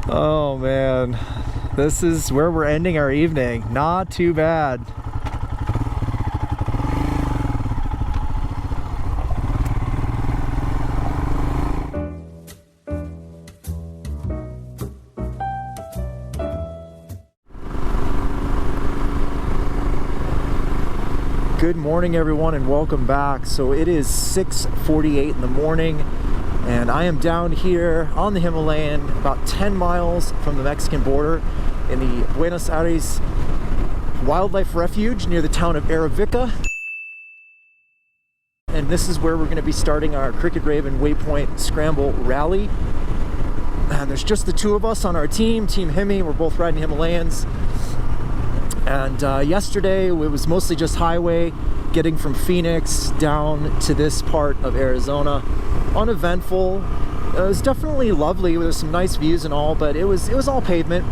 Oh man, this is where we're ending our evening. Not too bad. Good morning everyone and welcome back. So it is 6:48 in the morning and I am down here on the Himalayan about 10 miles from the Mexican border in the Buenos Aires Wildlife Refuge near the town of Aravaca. And this is where we're going to be starting our Cricket Raven Waypoint Scramble Rally. And there's just the two of us on our team, Team Himi. We're both riding Himalayans. And yesterday it was mostly just highway, getting from Phoenix down to this part of Arizona. Uneventful. It was definitely lovely. There was some nice views and all, but it was all pavement.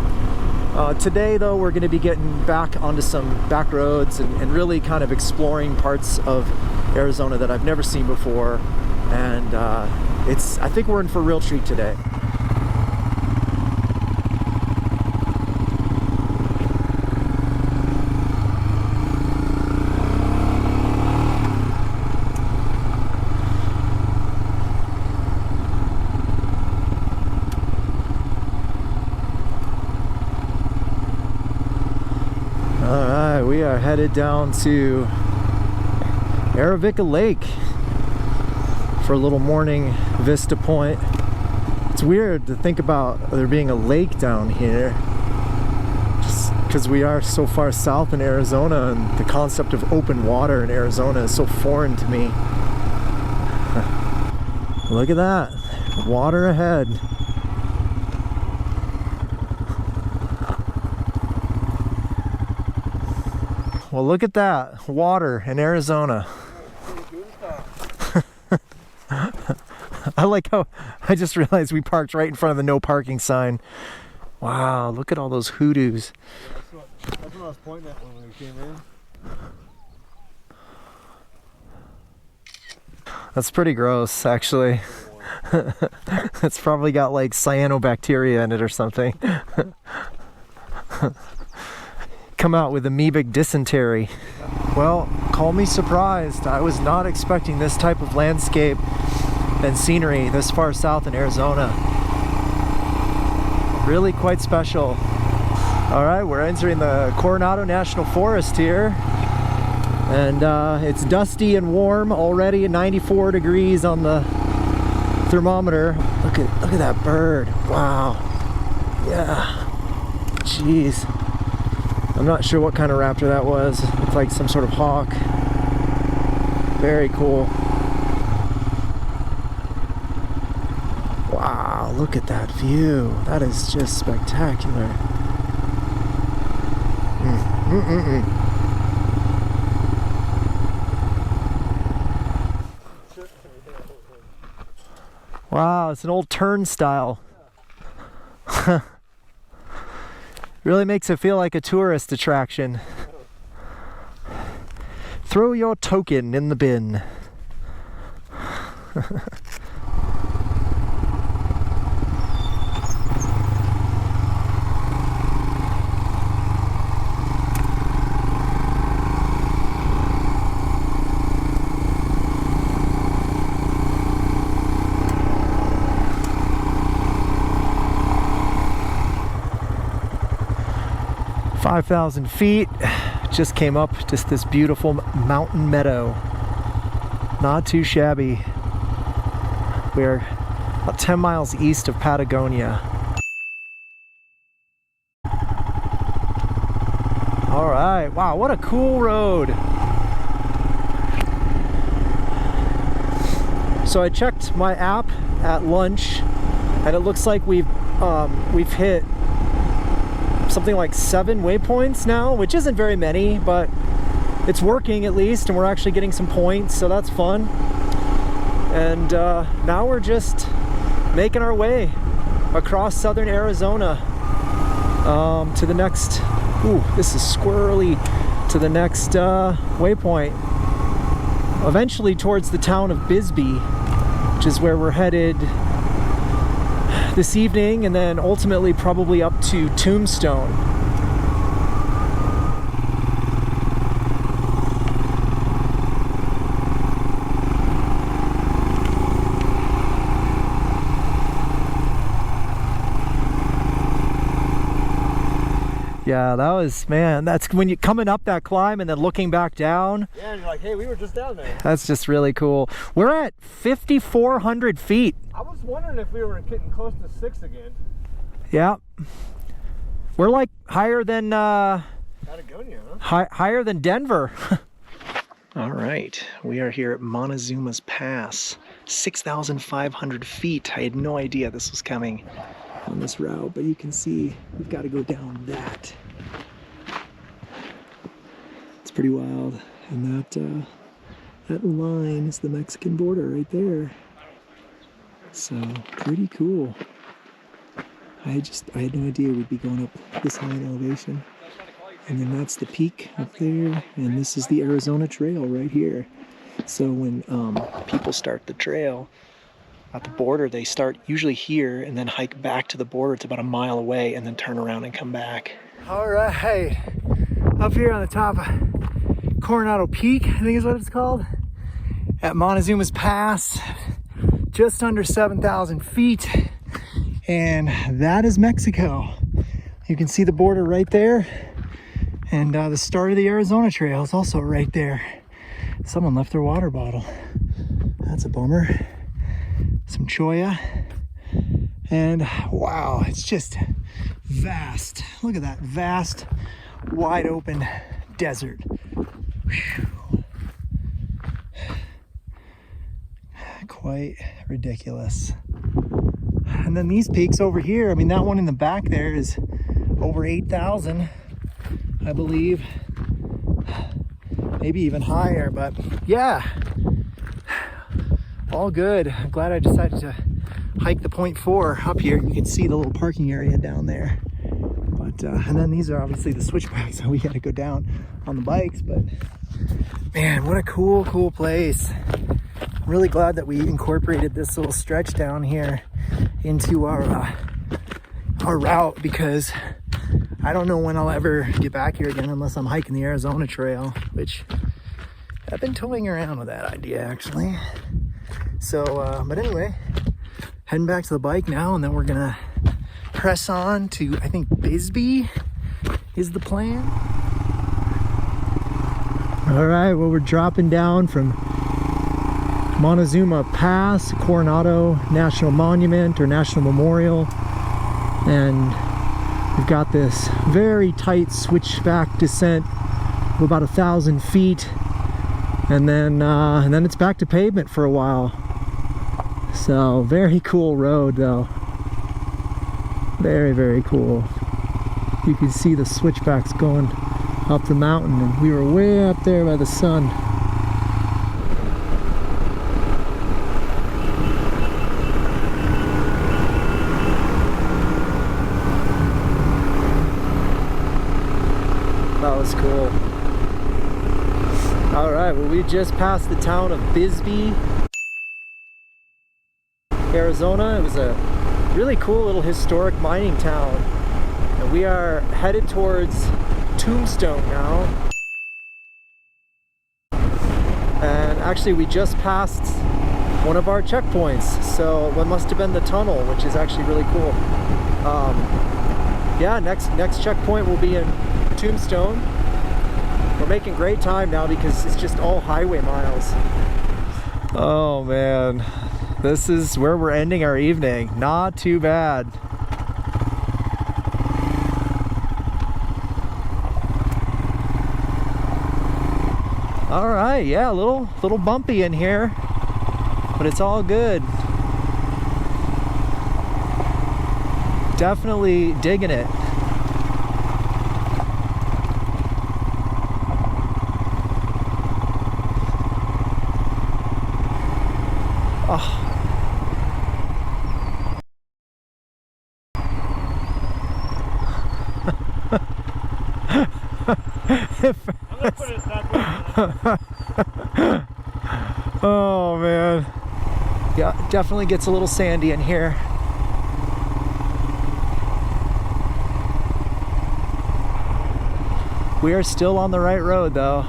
Today though, we're going to be getting back onto some back roads and really kind of exploring parts of Arizona that I've never seen before. And I think we're in for a real treat today. We are headed down to Aravaca Lake for a little morning vista point. It's weird to think about there being a lake down here, just because we are so far south in Arizona, and the concept of open water in Arizona is so foreign to me. Look at that, water ahead. Well, look at that, water in Arizona. I like how I just realized we parked right in front of the no parking sign. Wow, look at all those hoodoos. That's what I was pointing at when we came in. That's pretty gross, actually. It's probably got like cyanobacteria in it or something. Come out with amoebic dysentery. Well, call me surprised. I was not expecting this type of landscape and scenery this far south in Arizona. Really quite special. All right, we're entering the Coronado National Forest here. And it's dusty and warm already, 94 degrees on the thermometer. Look at that bird. Wow. Yeah. Jeez. I'm not sure what kind of raptor that was. It looked like some sort of hawk. Very cool. Wow, look at that view. That is just spectacular. Wow, it's an old turnstile. Really makes it feel like a tourist attraction. Throw your token in the bin. "5,000 feet, just came up just this beautiful mountain meadow. Not too shabby. We're about 10 miles east of Patagonia. All right, wow, what a cool road. So I checked my app at lunch and it looks like we've hit something like 7 waypoints now, which isn't very many, but it's working at least, and we're actually getting some points, so that's fun. And now we're just making our way across southern Arizona to the next, ooh, this is squirrely, to the next waypoint. Eventually towards the town of Bisbee, which is where we're headed this evening, and then ultimately probably up to Tombstone. Yeah, that was, man, that's when you're coming up that climb and then looking back down. Yeah, and you're like, hey, we were just down there. That's just really cool. We're at 5,400 feet. I was wondering if we were getting close to 6 again. Yeah. We're like higher than, Patagonia, huh? higher than Denver. All right, we are here at Montezuma's Pass, 6,500 feet. I had no idea this was coming on this route, but you can see we've got to go down that. It's pretty wild, and that line is the Mexican border right there. So pretty cool. I had no idea we'd be going up this high in elevation. And then that's the peak up there, and this is the Arizona Trail right here. So when people start the trail at the border, they start usually here and then hike back to the border. It's about a mile away and then turn around and come back. All right, up here on the top of Coronado Peak, I think is what it's called, at Montezuma's Pass, just under 7,000 feet. And that is Mexico. You can see the border right there. And the start of the Arizona Trail is also right there. Someone left their water bottle. That's a bummer. Some choya. And wow, it's just vast. Look at that vast, wide open desert. Whew. Quite ridiculous. And then these peaks over here, I mean, that one in the back there is over 8,000, I believe. Maybe even higher, but yeah, all good. I'm glad I decided to hike the 0.4 up here. You can see the little parking area down there. But and then these are obviously the switchbacks, so we got to go down on the bikes. But man, what a cool place. I'm really glad that we incorporated this little stretch down here into our route, because I don't know when I'll ever get back here again unless I'm hiking the Arizona Trail, which I've been toying around with that idea actually. So, but anyway, heading back to the bike now, and then we're gonna press on to, I think, Bisbee is the plan. All right, well, we're dropping down from Montezuma Pass, Coronado National Monument or National Memorial, and we've got this very tight switchback descent of about 1,000 feet, and then it's back to pavement for a while. So very cool road though, very cool. You can see the switchbacks going up the mountain, and we were way up there by the sun. That was cool. All right, well, we just passed the town of Bisbee, Arizona. It was a really cool little historic mining town. And we are headed towards Tombstone now. And actually, we just passed one of our checkpoints. So what must have been the tunnel, which is actually really cool. Yeah, next checkpoint will be in Tombstone. We're making great time now because it's just all highway miles. Oh man, this is where we're ending our evening. Not too bad. All right, yeah, a little bumpy in here, but it's all good. Definitely digging it. Oh. Oh man, yeah, definitely gets a little sandy in here. We are still on the right road though.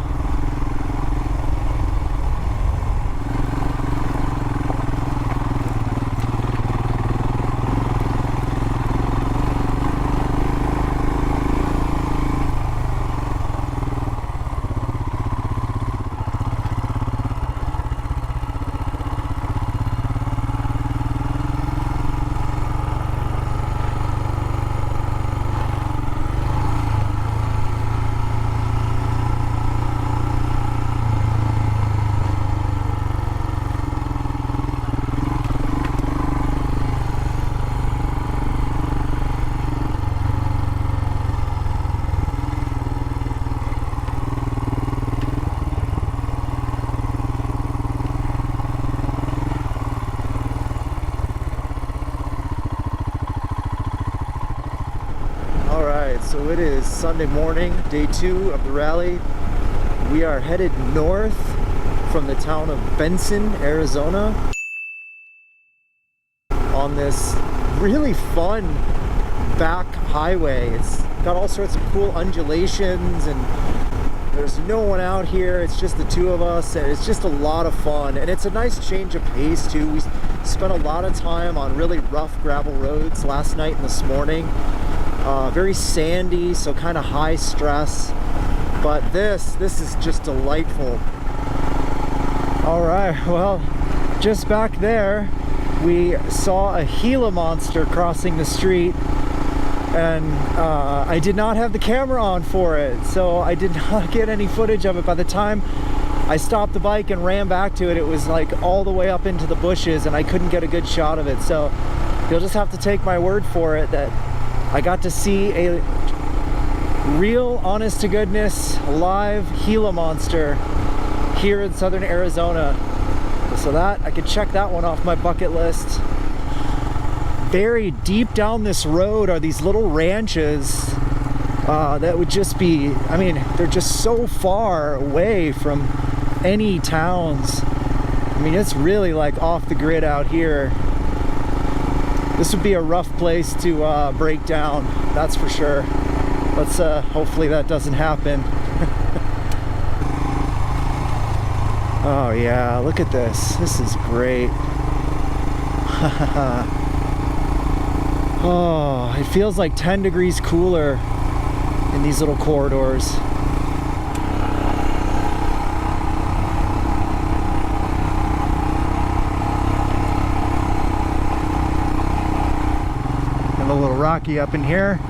So it is Sunday morning, day 2 of the rally. We are headed north from the town of Benson, Arizona, on this really fun back highway. It's got all sorts of cool undulations and there's no one out here. It's just the two of us and it's just a lot of fun. And it's a nice change of pace too. We spent a lot of time on really rough gravel roads last night and this morning. Very sandy, so kind of high stress, but this is just delightful. All right, well, just back there we saw a Gila monster crossing the street, and I did not have the camera on for it, so I did not get any footage of it. By the time I stopped the bike and ran back to it, it was like all the way up into the bushes and I couldn't get a good shot of it. So you'll just have to take my word for it that I got to see a real, honest to goodness, live Gila monster here in southern Arizona. So that, I could check that one off my bucket list. Buried deep down this road are these little ranches that would just be, I mean, they're just so far away from any towns. I mean, it's really like off the grid out here. This would be a rough place to break down, that's for sure. Let's hopefully that doesn't happen. Oh yeah, look at this. This is great. Oh, it feels like 10 degrees cooler in these little corridors. And a little rocky up in here.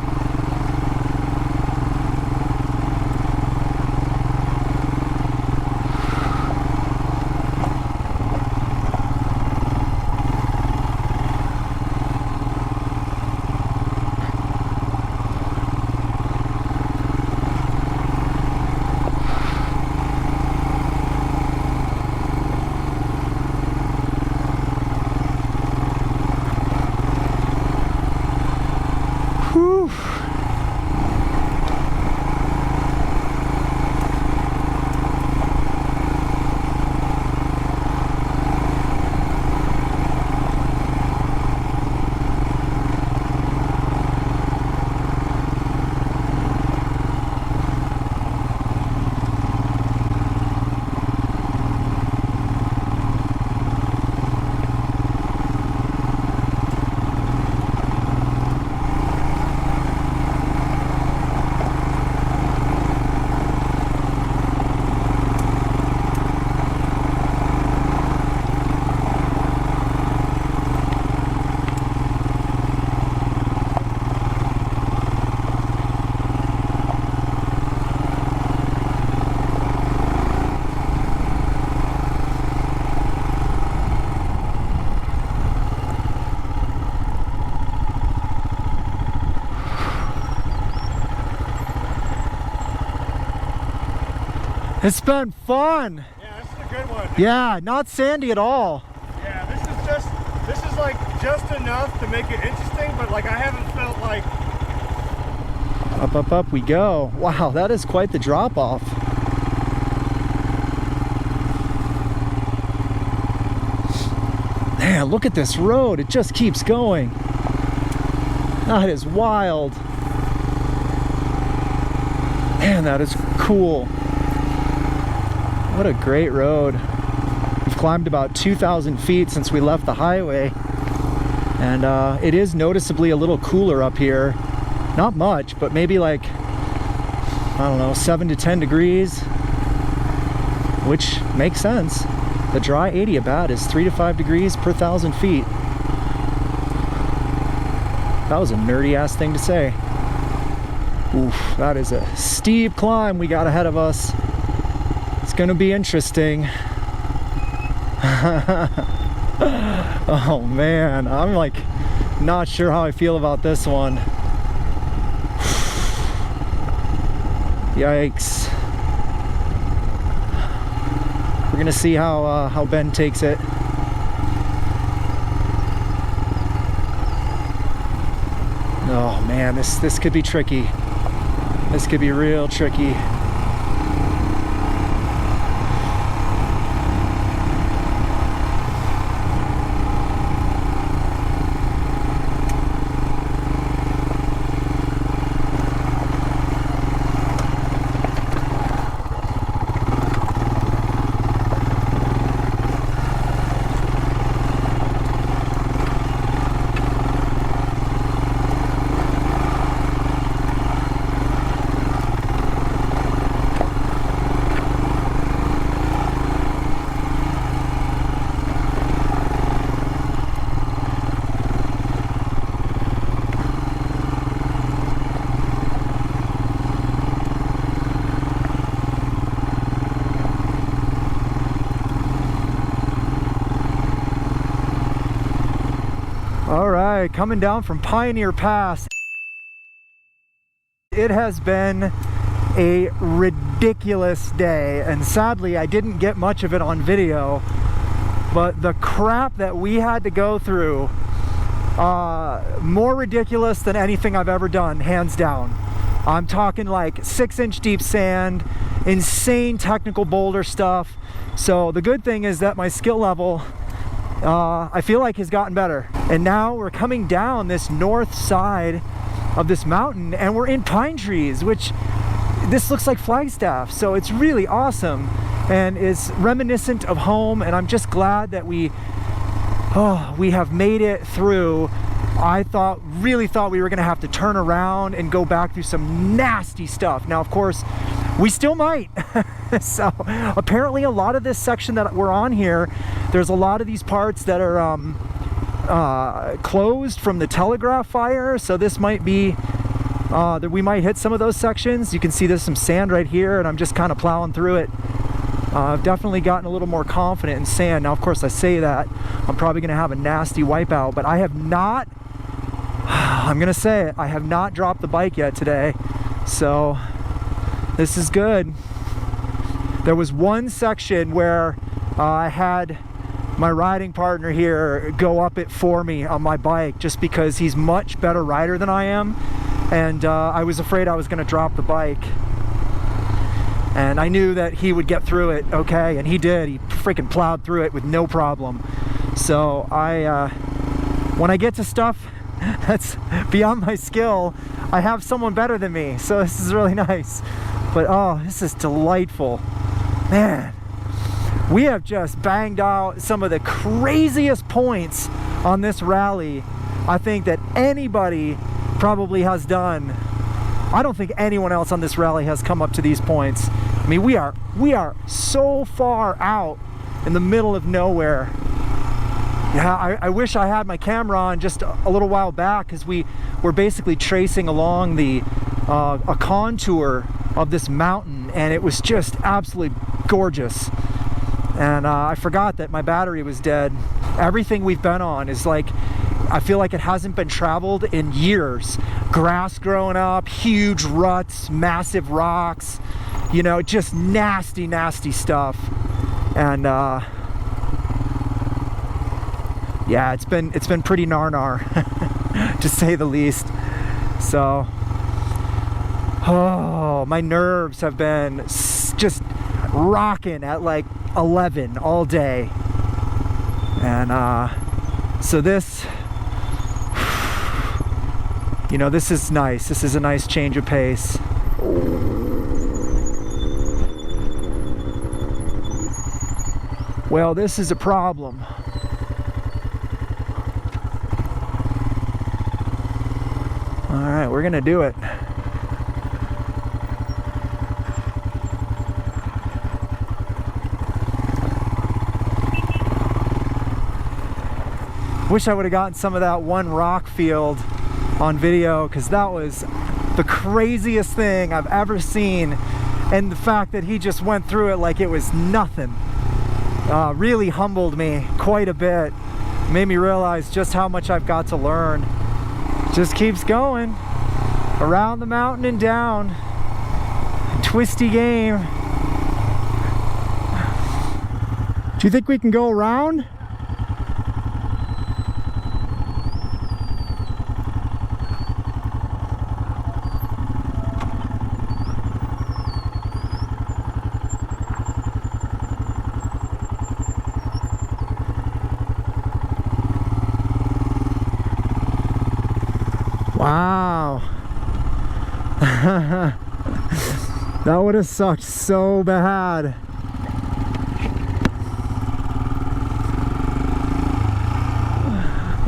It's been fun. Yeah, this is a good one. Yeah, not sandy at all. Yeah, this is like just enough to make it interesting, but like I haven't felt like... Up, up, up we go. Wow, that is quite the drop off. Man, look at this road. It just keeps going. That is wild. Man, Man, that is cool. What a great road. We've climbed about 2,000 feet since we left the highway. And it is noticeably a little cooler up here. Not much, but maybe like, I don't know, 7 to 10 degrees. Which makes sense. The dry adiabat is 3 to 5 degrees per 1,000 feet. That was a nerdy ass thing to say. Oof, that is a steep climb we got ahead of us. It's gonna be interesting. Oh man, I'm like not sure how I feel about this one. Yikes. We're gonna see how Ben takes it. Oh man, this could be tricky. This could be real tricky. All right, coming down from Pioneer Pass. It has been a ridiculous day, and sadly I didn't get much of it on video, but the crap that we had to go through, more ridiculous than anything I've ever done, hands down. I'm talking like 6-inch deep sand, insane technical boulder stuff. So the good thing is that my skill level, I feel like has gotten better. And now we're coming down this north side of this mountain and we're in pine trees, which this looks like Flagstaff. So it's really awesome and is reminiscent of home. And I'm just glad that we have made it through. I really thought we were gonna have to turn around and go back through some nasty stuff. Now, of course, we still might. So apparently a lot of this section that we're on here, there's a lot of these parts that are closed from the telegraph fire. So this might be that we might hit some of those sections. You can see there's some sand right here and I'm just kind of plowing through it. I've definitely gotten a little more confident in sand. Now, of course, I say that I'm probably gonna have a nasty wipeout, but I have not, I'm gonna say it, I have not dropped the bike yet today. So this is good. There was one section where I had my riding partner here go up it for me on my bike just because he's much better rider than I am, and I was afraid I was going to drop the bike, and I knew that he would get through it okay, and he did. He freaking plowed through it with no problem. So when I get to stuff that's beyond my skill, I have someone better than me, so this is really nice. But oh, this is delightful. Man, we have just banged out some of the craziest points on this rally I think that anybody probably has done. I don't think anyone else on this rally has come up to these points. I mean, we are so far out in the middle of nowhere. Yeah, I wish I had my camera on just a little while back, because we were basically tracing along the a contour of this mountain, and it was just absolutely gorgeous. And I forgot that my battery was dead. Everything we've been on is like, I feel like it hasn't been traveled in years. Grass growing up, huge ruts, massive rocks, you know, just nasty, nasty stuff. And yeah, it's been pretty nar-nar, to say the least. So, oh, my nerves have been just rocking at like 11 all day. And so this, you know, this is nice. This is a nice change of pace. Well, this is a problem. All right, we're gonna do it. Wish I would have gotten some of that one rock field on video, because that was the craziest thing I've ever seen, and the fact that he just went through it like it was nothing really humbled me quite a bit. Made me realize just how much I've got to learn. Just keeps going around the mountain and down. Twisty game. Do you think we can go around? Wow. That would have sucked so bad.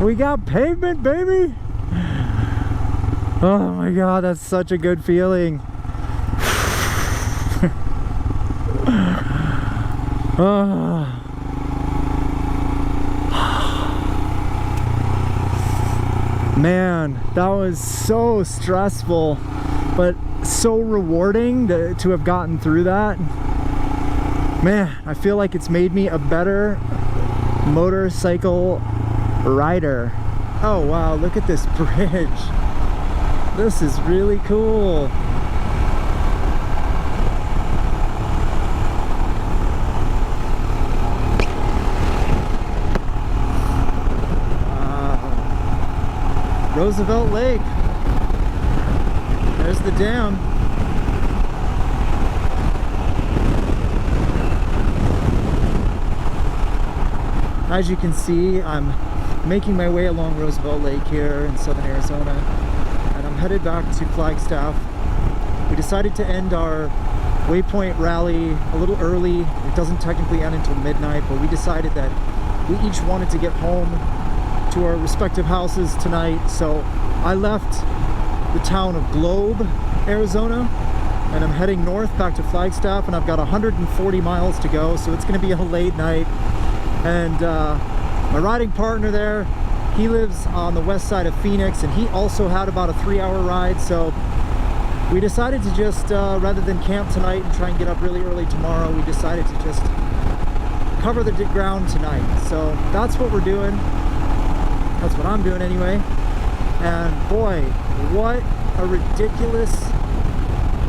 We got pavement, baby. Oh my God, that's such a good feeling. Oh. Man, that was so stressful, but so rewarding to have gotten through that. Man, I feel like it's made me a better motorcycle rider. Oh wow, look at this bridge. This is really cool. Roosevelt Lake. There's the dam. As you can see, I'm making my way along Roosevelt Lake here in southern Arizona, and I'm headed back to Flagstaff. We decided to end our Waypoint rally a little early. It doesn't technically end until midnight, but we decided that we each wanted to get home to our respective houses tonight. So I left the town of Globe, Arizona, and I'm heading north back to Flagstaff, and I've got 140 miles to go, so it's going to be a late night. And my riding partner there, he lives on the west side of Phoenix, and he also had about a 3-hour ride, so we decided to just rather than camp tonight and try and get up really early tomorrow, we decided to just cover the ground tonight. So that's what we're doing. That's what I'm doing anyway. And boy, what a ridiculous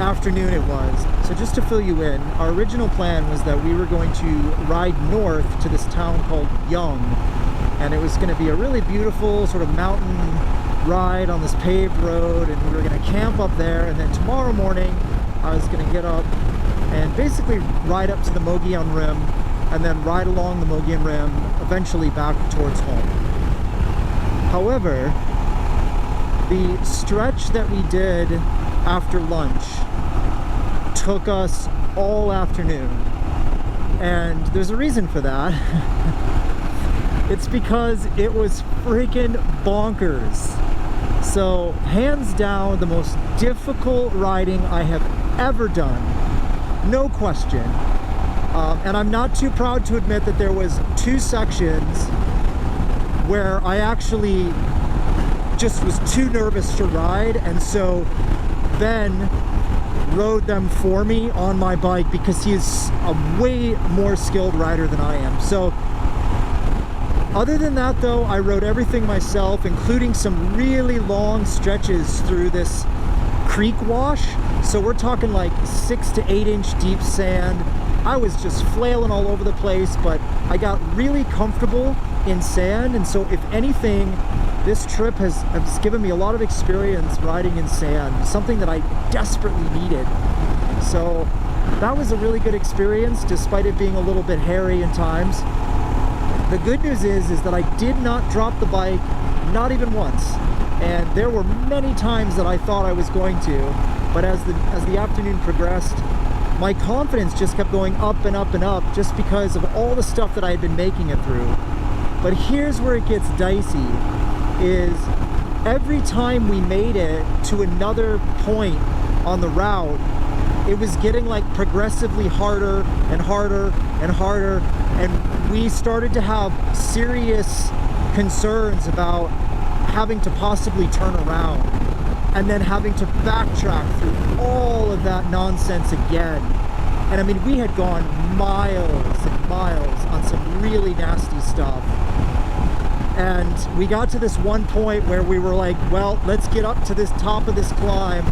afternoon it was. So just to fill you in, our original plan was that we were going to ride north to this town called Young, and it was going to be a really beautiful sort of mountain ride on this paved road, and we were going to camp up there, and then tomorrow morning I was going to get up and basically ride up to the Mogollon Rim, and then ride along the Mogollon Rim, eventually back towards home. However, the stretch that we did after lunch took us all afternoon, and there's a reason for that. It's because it was freaking bonkers. So hands down, the most difficult riding I have ever done, no question. And I'm not too proud to admit that there was 2 sections where I actually just was too nervous to ride, and so Ben rode them for me on my bike because he is a way more skilled rider than I am. So other than that though, I rode everything myself, including some really long stretches through this creek wash. So we're talking like 6 to 8 inch deep sand. I was just flailing all over the place, but I got really comfortable in sand, and so if anything, this trip has given me a lot of experience riding in sand, something that I desperately needed. So that was a really good experience, despite it being a little bit hairy in times. The good news is that I did not drop the bike, not even once. And there were many times that I thought I was going to, but as the afternoon progressed, my confidence just kept going up and up and up just because of all the stuff that I had been making it through. But here's where it gets dicey, is every time we made it to another point on the route, it was getting like progressively harder and harder and harder, and we started to have serious concerns about having to possibly turn around and then having to backtrack through all of that nonsense again. And I mean, we had gone miles and miles on some really nasty stuff. And we got to this one point where we were like, well, let's get up to this top of this climb,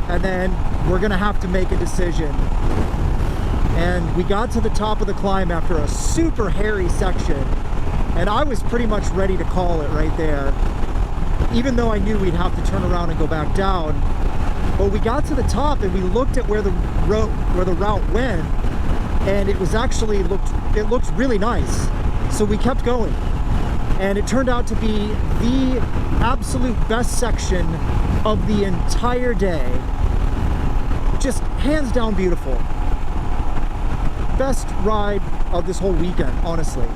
and then we're gonna have to make a decision. And we got to the top of the climb after a super hairy section, and I was pretty much ready to call it right there, even though I knew we'd have to turn around and go back down. But we got to the top and we looked at where the route went, and it was actually it looked really nice. So we kept going, and it turned out to be the absolute best section of the entire day. Just hands down beautiful. Best ride of this whole weekend, honestly.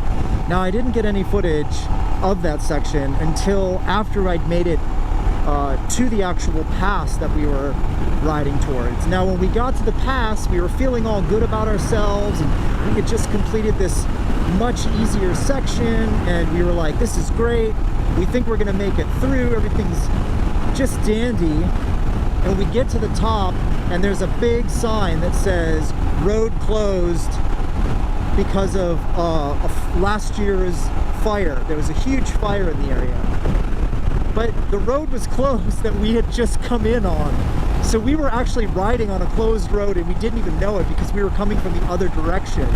Now, I didn't get any footage of that section until after I'd made it to the actual pass that we were riding towards. Now, when we got to the pass, we were feeling all good about ourselves, and we had just completed this much easier section, and we were like, this is great. We think we're gonna make it through. Everything's just dandy. And we get to the top, and there's a big sign that says road closed because of last year's fire. There was a huge fire in the area, but the road was closed that we had just come in on. So we were actually riding on a closed road, and we didn't even know it because we were coming from the other direction.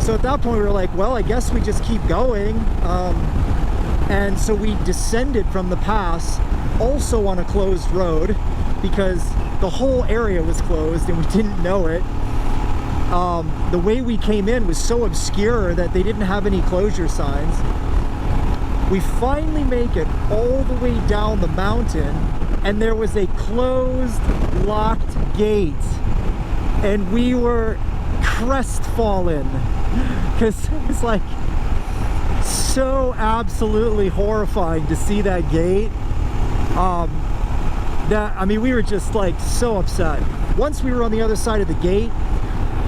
So at that point we were like, well, I guess we just keep going. And so we descended from the pass also on a closed road because the whole area was closed and we didn't know it. The way we came in was so obscure that they didn't have any closure signs. We finally make it all the way down the mountain, and there was a closed, locked gate, and we were crestfallen because it was like so absolutely horrifying to see that gate. I mean, we were just like so upset. Once we were on the other side of the gate,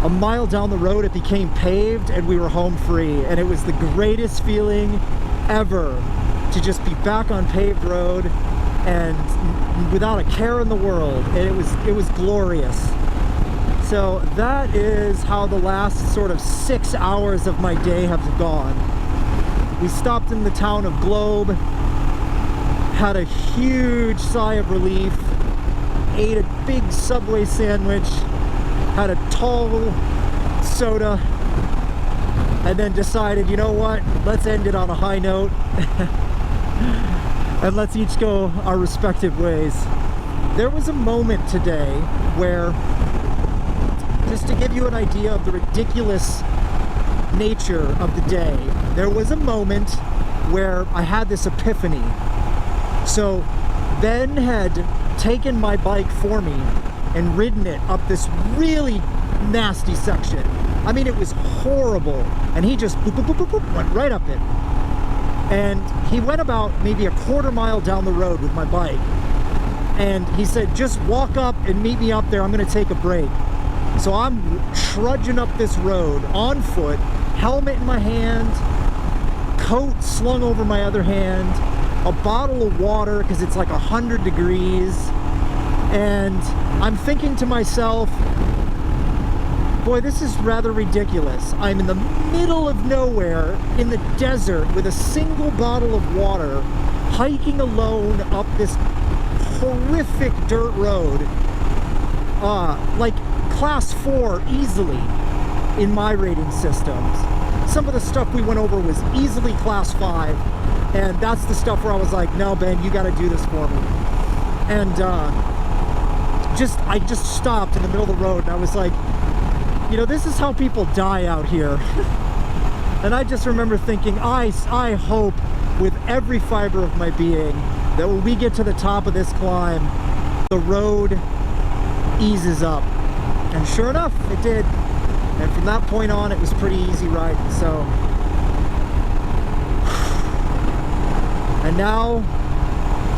a mile down the road, it became paved and we were home free, and it was the greatest feeling ever to just be back on paved road and without a care in the world. And it was glorious. So that is how the last sort of 6 hours of my day have gone. We stopped in the town of Globe, had a huge sigh of relief, ate a big Subway sandwich, had a tall soda, and then decided, you know what, let's end it on a high note and let's each go our respective ways. There was a moment today where, just to give you an idea of the ridiculous nature of the day, there was a moment where I had this epiphany. So Ben had taken my bike for me and ridden it up this really nasty section. I mean, it was horrible, and he just boop, boop, boop, boop, boop, went right up it. And he went about maybe a quarter mile down the road with my bike, and he said, just walk up and meet me up there, I'm gonna take a break. So I'm trudging up this road on foot, helmet in my hand, coat slung over my other hand, a bottle of water because it's like 100 degrees, and I'm thinking to myself, boy, this is rather ridiculous. I'm in the middle of nowhere in the desert with a single bottle of water, hiking alone up this horrific dirt road, like class 4 easily in my rating systems. Some of the stuff we went over was easily class 5, and that's the stuff where I was like, no, Ben, you got to do this for me. And I just stopped in the middle of the road, and I was like, you know, this is how people die out here. And I just remember thinking, I hope with every fiber of my being that when we get to the top of this climb, the road eases up. And sure enough, it did. And from that point on, it was pretty easy riding. So, and now,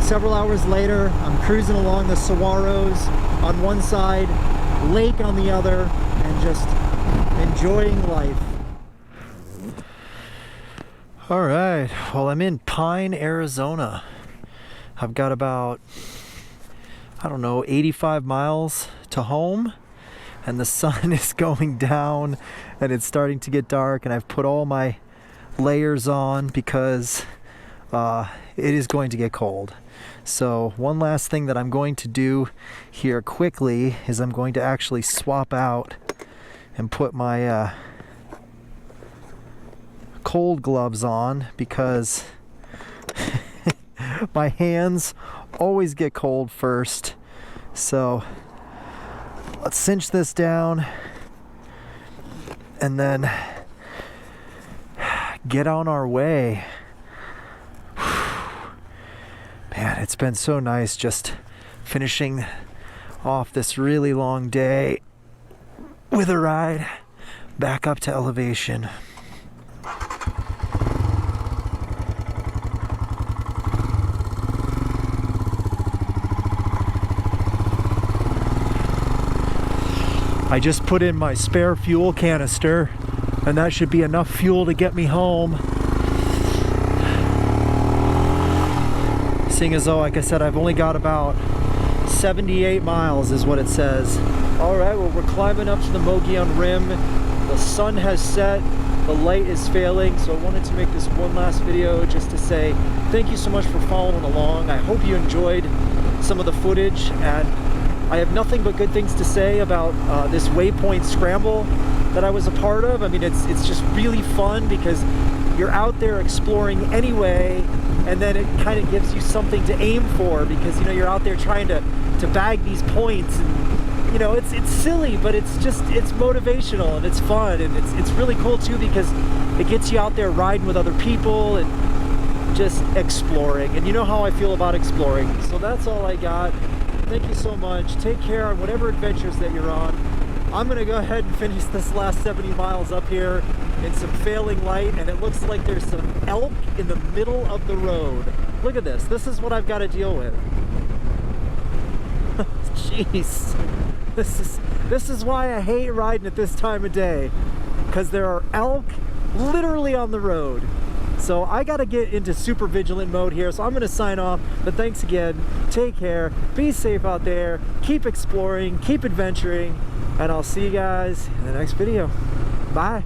several hours later, I'm cruising along the Saguaros on one side, lake on the other, and just enjoying life. All right, well, I'm in Pine, Arizona. I've got about, I don't know, 85 miles to home, and the sun is going down and it's starting to get dark, and I've put all my layers on because it is going to get cold. So one last thing that I'm going to do here quickly is I'm going to actually swap out and put my cold gloves on, because my hands always get cold first. So let's cinch this down and then get on our way. Man, it's been so nice just finishing off this really long day with a ride back up to elevation. I just put in my spare fuel canister, and that should be enough fuel to get me home. Seeing as though, like I said, I've only got about 78 miles is what it says. All right, well, we're climbing up to the Mogollon Rim. The sun has set, the light is failing, so I wanted to make this one last video just to say thank you so much for following along. I hope you enjoyed some of the footage, and I have nothing but good things to say about this Waypoint scramble that I was a part of. I mean, it's just really fun because you're out there exploring anyway, and then it kind of gives you something to aim for, because, you know, you're out there trying to bag these points, and, you know, it's silly, but it's motivational and it's fun, and it's really cool too, because it gets you out there riding with other people and just exploring. And you know how I feel about exploring. So that's all I got. Thank you so much. Take care on whatever adventures that you're on. I'm gonna go ahead and finish this last 70 miles up here in some failing light, and it looks like there's some elk in the middle of the road. Look at this. This is what I've got to deal with. Jeez. This is why I hate riding at this time of day, because there are elk literally on the road. So I got to get into super vigilant mode here, so I'm going to sign off. But thanks again. Take care. Be safe out there. Keep exploring. Keep adventuring. And I'll see you guys in the next video. Bye.